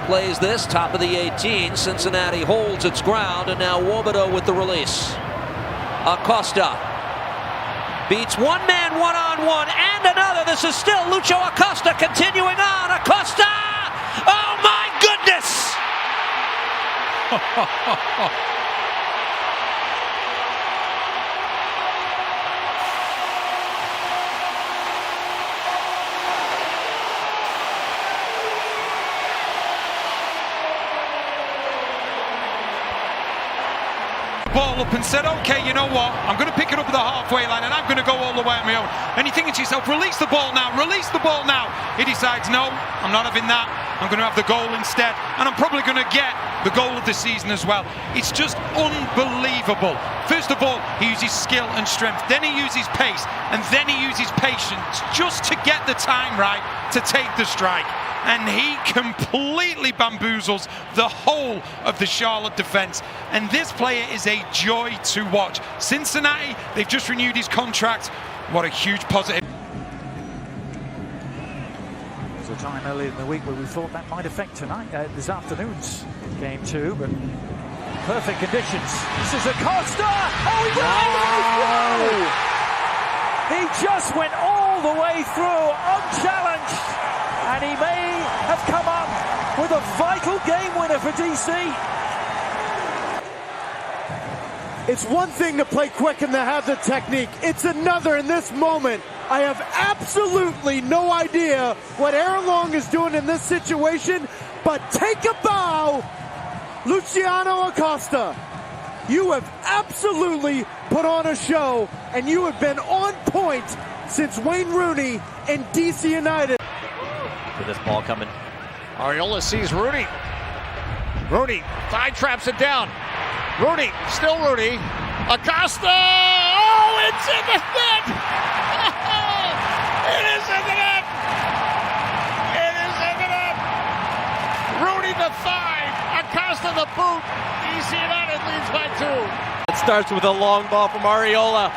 plays this, top of the 18. Cincinnati holds its ground, and now Wobodo with the release. Acosta beats one man one-on-one and another. This is still Lucho Acosta continuing on. Acosta! Oh my goodness! Ball up and said, okay, you know what, I'm going to pick it up at the halfway line and I'm going to go all the way on my own. And you're thinking to yourself, release the ball now, release the ball now. He decides, no, I'm not having that. I'm going to have the goal instead, and I'm probably going to get the goal of the season as well. It's just unbelievable. First of all, he uses skill and strength, then he uses pace, and then he uses patience just to get the time right to take the strike. And he completely bamboozles the whole of the Charlotte defense. And this player is a joy to watch. Cincinnati, they've just renewed his contract. What a huge positive. There was a time earlier in the week where we thought that might affect tonight, this afternoon's game too, but perfect conditions. This is Acosta! Oh, he went! He just went all the way through, unchallenged. And he may have come up with a vital game winner for DC. It's one thing to play quick and to have the technique. It's another in this moment. I have absolutely no idea what Aaron Long is doing in this situation, but take a bow, Luciano Acosta. You have absolutely put on a show, and you have been on point since Wayne Rooney and DC United. With this ball coming, Ariola sees Rooney. Rooney side traps it down. Rooney, still Rooney. Acosta! Oh, it's in the net! It is in the net! It is in the net! Rooney the 5, Acosta the boot. DC United leads by 2. It starts with a long ball from Ariola.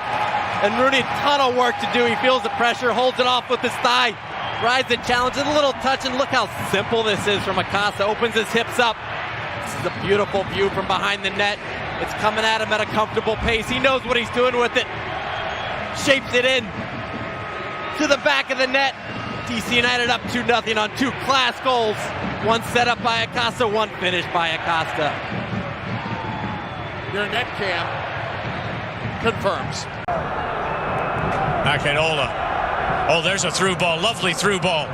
And Rooney, a ton of work to do. He feels the pressure, holds it off with his thigh. Rides the challenge, a little touch, and look how simple this is from Acosta. Opens his hips up. This is a beautiful view from behind the net. It's coming at him at a comfortable pace. He knows what he's doing with it. Shapes it in to the back of the net. DC United up 2-0 on 2 class goals. One set up by Acosta, one finished by Acosta. Your net cam confirms. Akinola. Oh, there's a through ball, lovely through ball.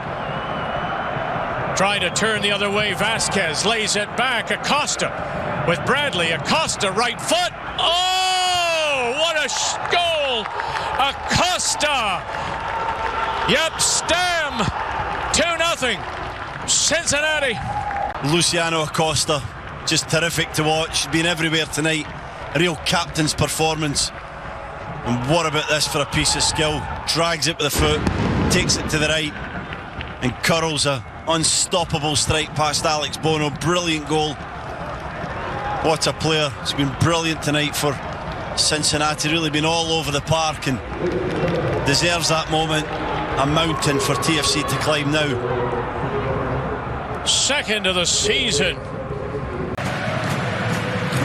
Trying to turn the other way, Vasquez lays it back. Acosta with Bradley. Acosta, right foot. Oh, what a goal! Acosta. Yep, Stam. 2-0. Cincinnati. Luciano Acosta, just terrific to watch. Been everywhere tonight. A real captain's performance. And what about this for a piece of skill? Drags it with the foot, takes it to the right, and curls a unstoppable strike past Alex Bono. Brilliant goal. What a player. It's been brilliant tonight for Cincinnati. Really been all over the park and deserves that moment. A mountain for TFC to climb now. Second of the season.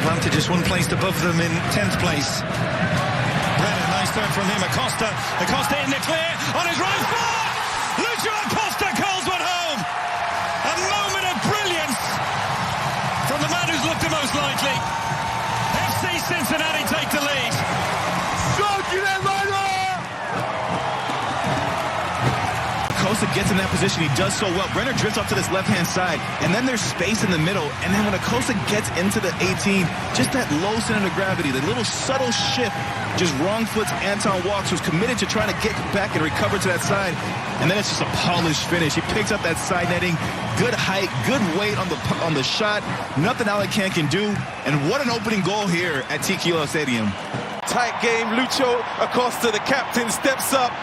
Atlanta just one place above them in 10th place. Brennan, nice turn from him. Acosta in the clear on his right foot. Lucho Acosta calls one home. A moment of brilliance from the man who's looked the most likely. FC Cincinnati take the lead. Acosta gets in that position, he does so well. Brenner drifts up to this left-hand side, and then there's space in the middle, and then when Acosta gets into the 18, just that low center of gravity, the little subtle shift, just wrong foots Anton Walks, who's committed to trying to get back and recover to that side, and then it's just a polished finish. He picks up that side netting, good height, good weight on the shot, nothing Alacan can do, and what an opening goal here at Tequila Stadium. Tight game, Lucho Acosta, the captain, steps up.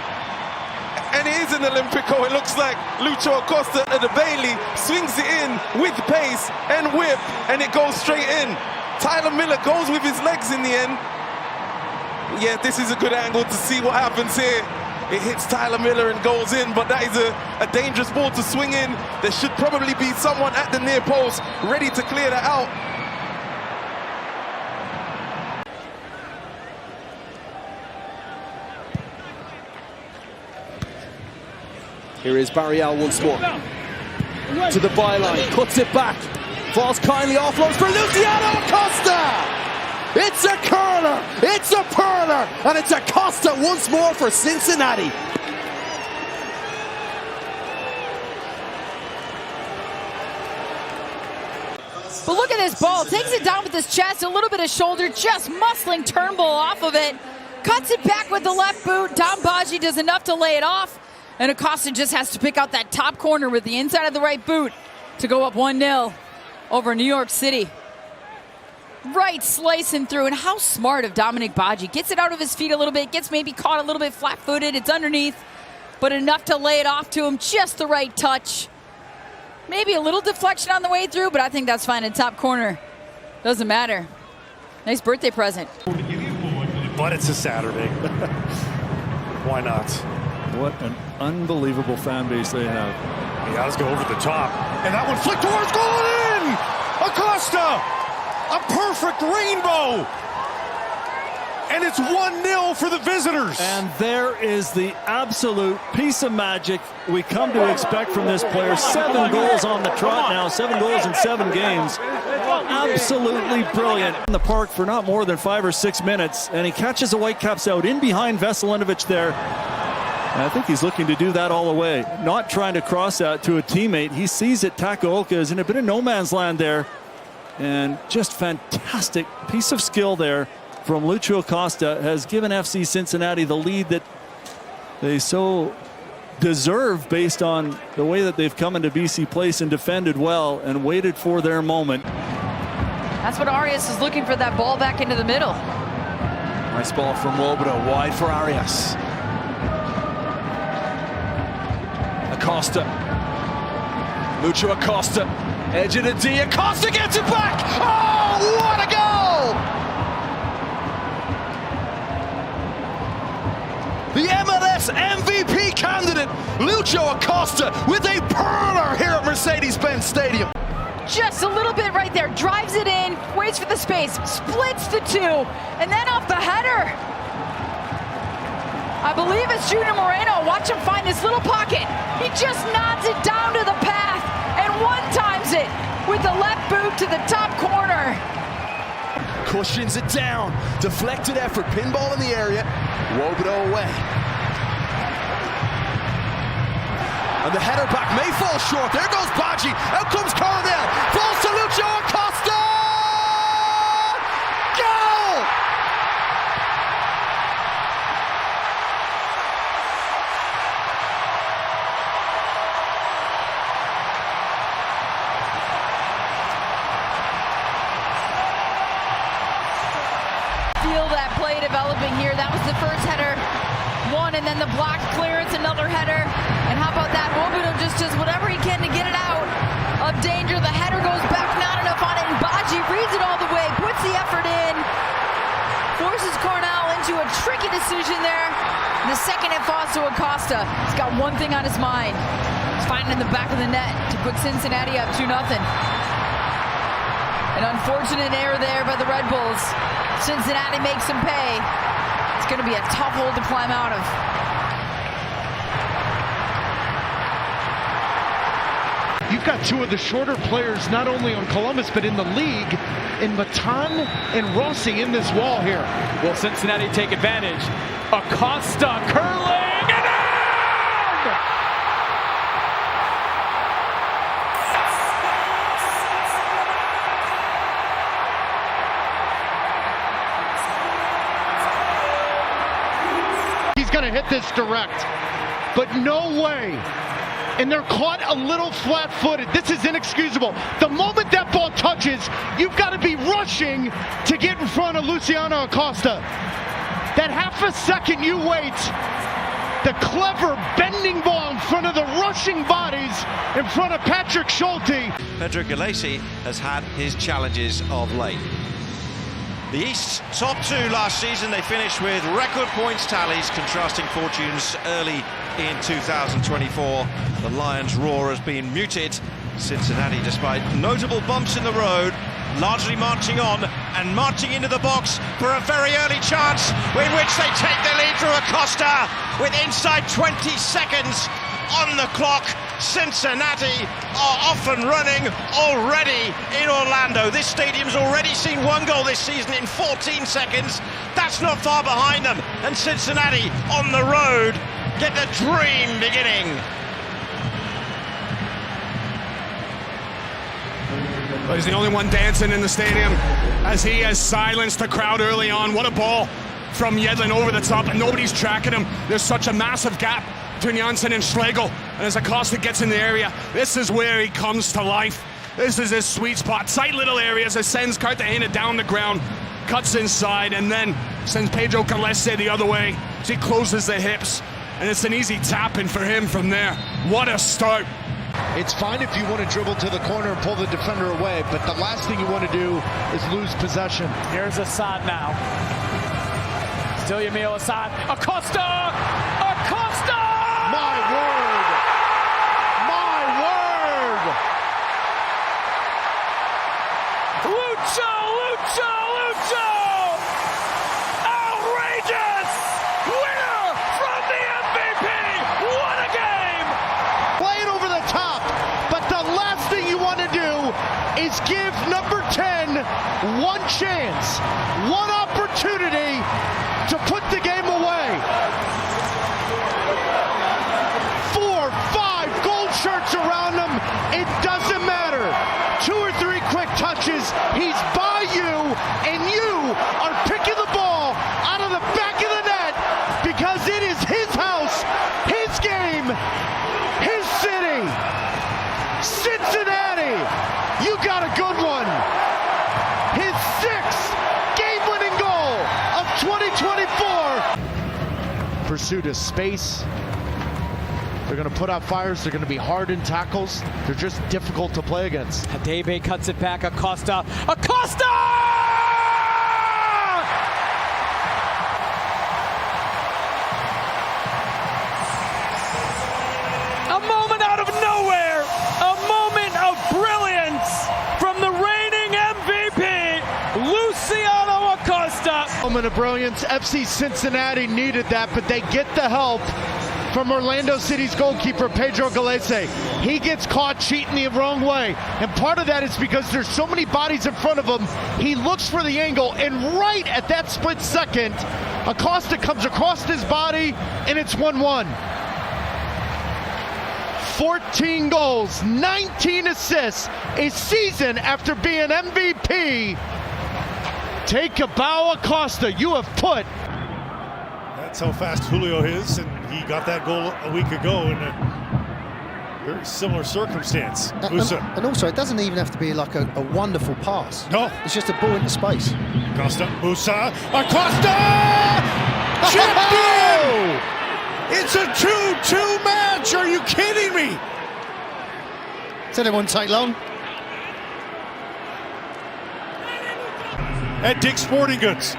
And it is an Olympico. It looks like Lucho Acosta at the Bailey swings it in with pace and whip, and it goes straight in. Tyler Miller goes with his legs in the end. Yeah, this is a good angle to see what happens here. It hits Tyler Miller and goes in, but that is a dangerous ball to swing in. There should probably be someone at the near post ready to clear that out. Here is Barrial once more. To the byline, cuts it back. Falls kindly, offloads for Luciano Acosta! It's a curler! It's a perler! And it's Acosta once more for Cincinnati. But look at this ball. Takes it down with his chest, a little bit of shoulder, just muscling Turnbull off of it. Cuts it back with the left boot. Dom Baji does enough to lay it off. And Acosta just has to pick out that top corner with the inside of the right boot to go up 1-0 over New York City. Right slicing through. And how smart of Dominic Baji. Gets it out of his feet a little bit. Gets maybe caught a little bit flat-footed. It's underneath. But enough to lay it off to him. Just the right touch. Maybe a little deflection on the way through, but I think that's fine in top corner. Doesn't matter. Nice birthday present. But it's a Saturday. Why not? What an unbelievable fan base they have. Yeah, let's go over the top. And that one flicked towards goal in! Acosta! A perfect rainbow! And it's 1-0 for the visitors. And there is the absolute piece of magic we come to expect from this player. 7 goals on the trot now, 7 goals in 7 games. Absolutely brilliant. In the park for not more than 5 or 6 minutes, and he catches the Whitecaps out in behind Veselinovic there. And I think he's looking to do that all the way, not trying to cross that to a teammate. He sees it. Takaoka is in a bit of no man's land there. And just fantastic piece of skill there from Lucho Acosta has given FC Cincinnati the lead that they so deserve based on the way that they've come into BC Place and defended well and waited for their moment. That's what Arias is looking for, that ball back into the middle. Nice ball from Wobodo, wide for Arias. Acosta. Lucho Acosta. Edge of the D. Acosta gets it back! Oh, what a goal! The MLS MVP candidate, Lucho Acosta, with a perler here at Mercedes-Benz Stadium. Just a little bit right there. Drives it in, waits for the space, splits the two, and then off the header. I believe it's Junior Moreno. Watch him find this little pocket. He just nods it down to the path and one-times it with the left boot to the top corner. Cushions it down. Deflected effort. Pinball in the area. Wobodo away. And the header back may fall short. There goes Baji. Out comes Coronel. Falls to Lucho Acosta. Goal! Feel that play developing here. That was the first header. One, and then the block clearance, another header. And how about that? Wobodo just does whatever he can to get it out of danger. The header goes back, not enough on it, and Baji reads it all the way, puts the effort in, forces Cornell into a tricky decision there. And the second it falls to Acosta. He's got one thing on his mind. He's finding the back of the net to put Cincinnati up 2-0. An unfortunate error there by the Red Bulls. Cincinnati makes them pay. It's going to be a tough hole to climb out of. You've got two of the shorter players, not only on Columbus, but in the league, in Matan and Rossi in this wall here. Will Cincinnati take advantage? Acosta curling and in! He's going to hit this direct, but no way. And they're caught a little flat-footed. This is inexcusable. The moment that ball touches, you've got to be rushing to get in front of Luciano Acosta. That half a second you wait, the clever bending ball in front of the rushing bodies in front of Patrick Schulte. Pedro Galesi has had his challenges of late. The East's top two last season, they finished with record points tallies, contrasting fortunes early in 2024. The Lions' roar has been muted. Cincinnati, despite notable bumps in the road, largely marching on and marching into the box for a very early chance in which they take the lead through Acosta with inside 20 seconds on the clock. Cincinnati are off and running already in Orlando. This stadium's already seen one goal this season in 14 seconds. That's not far behind them. And Cincinnati on the road get the dream beginning. But he's the only one dancing in the stadium as he has silenced the crowd early on. What a ball from Yedlin over the top, and nobody's tracking him. There's such a massive gap between Janssen and Schlegel, and as Acosta gets in the area, this is where he comes to life. This is his sweet spot. Tight little areas as sends Cartagena down the ground, cuts inside, and then sends Pedro Calese the other way as he closes the hips, and it's an easy tap-in for him from there. What a start. It's fine if you want to dribble to the corner and pull the defender away, but the last thing you want to do is lose possession. Here's Assad now. Still Yamil Assad. Acosta! Acosta! My word! My word! Lucho! Lucho! Lucho! Outrageous! Winner from the MVP! What a game! Play it over the top, but the last thing you want to do is give number 10 one chance, one opportunity to put the game away. 4, 5 gold shirts around him, it doesn't matter. 2 or 3 quick touches, he's by you, and you are picking the ball out of the back of the net because it is his house, his game, his city. Cincinnati, you got a good one. His 6th game-winning goal of 2024. Pursuit of space. They're going to put out fires. They're going to be hard in tackles. They're just difficult to play against. Hadebe cuts it back. Acosta. Acosta! A moment out of nowhere. A moment of brilliance from the reigning MVP, Luciano Acosta. Moment of brilliance. FC Cincinnati needed that, but they get the help from Orlando City's goalkeeper, Pedro Calese. He gets caught cheating the wrong way. And part of that is because there's so many bodies in front of him. He looks for the angle, and right at that split second, Acosta comes across his body, and it's 1-1. 14 goals, 19 assists, a season after being MVP. Take a bow, Acosta. You have put. That's how fast Julio is, and he got that goal a week ago in a very similar circumstance. And also, it doesn't even have to be like a wonderful pass. No. It's just a ball into space. Acosta, Musa, Acosta! Chipped in! It's a 2-2 match! Are you kidding me? Said it wouldn't take long. At Dick's Sporting Goods.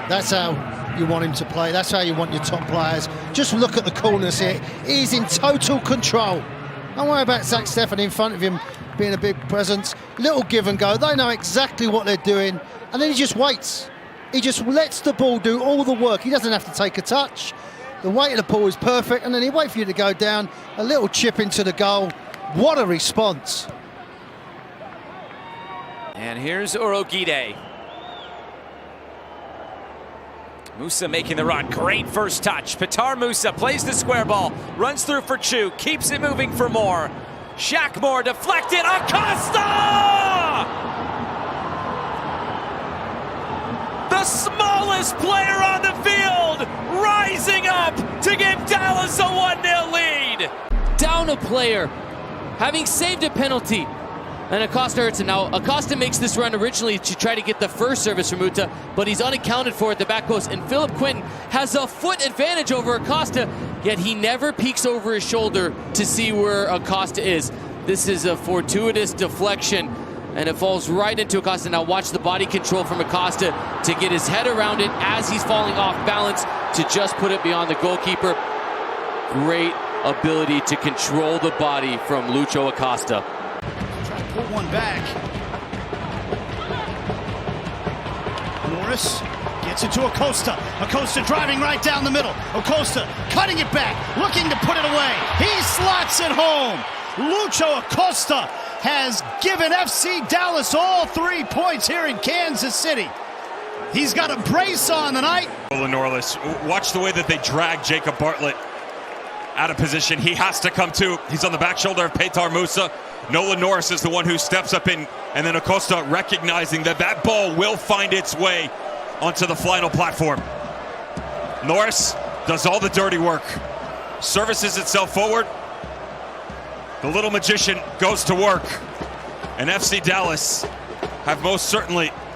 That's how you want him to play. That's how you want your top players. Just look at the coolness here. He's in total control. Don't worry about Zach Stephanie in front of him being a big presence. Little give and go. They know exactly what they're doing. And then he just waits. He just lets the ball do all the work. He doesn't have to take a touch. The weight of the ball is perfect. And then he waits for you to go down. A little chip into the goal. What a response. And here's Urogide. Musa making the run. Great first touch. Petar Musa plays the square ball. Runs through for Chu. Keeps it moving for Moore. Shackmore deflected. Acosta! The smallest player on the field rising up to give Dallas a 1-0 lead. Down a player, having saved a penalty. And Acosta hurts it. Now, Acosta makes this run originally to try to get the first service from Muta, but he's unaccounted for at the back post. And Philip Quinton has a foot advantage over Acosta, yet he never peeks over his shoulder to see where Acosta is. This is a fortuitous deflection and it falls right into Acosta. Now watch the body control from Acosta to get his head around it as he's falling off balance to just put it beyond the goalkeeper. Great ability to control the body from Lucho Acosta. Try to pull one back. Morris gets it to Acosta. Acosta driving right down the middle. Acosta cutting it back, looking to put it away. He slots it home. Lucho Acosta has given FC Dallas all 3 points here in Kansas City. He's got a brace on tonight. Norlis, watch the way that they drag Jacob Bartlett out of position. He has to come to. He's on the back shoulder of Petar Musa. Nolan Norris is the one who steps up in, and then Acosta recognizing that that ball will find its way onto the final platform. Norris does all the dirty work, services itself forward. The little magician goes to work, and FC Dallas have most certainly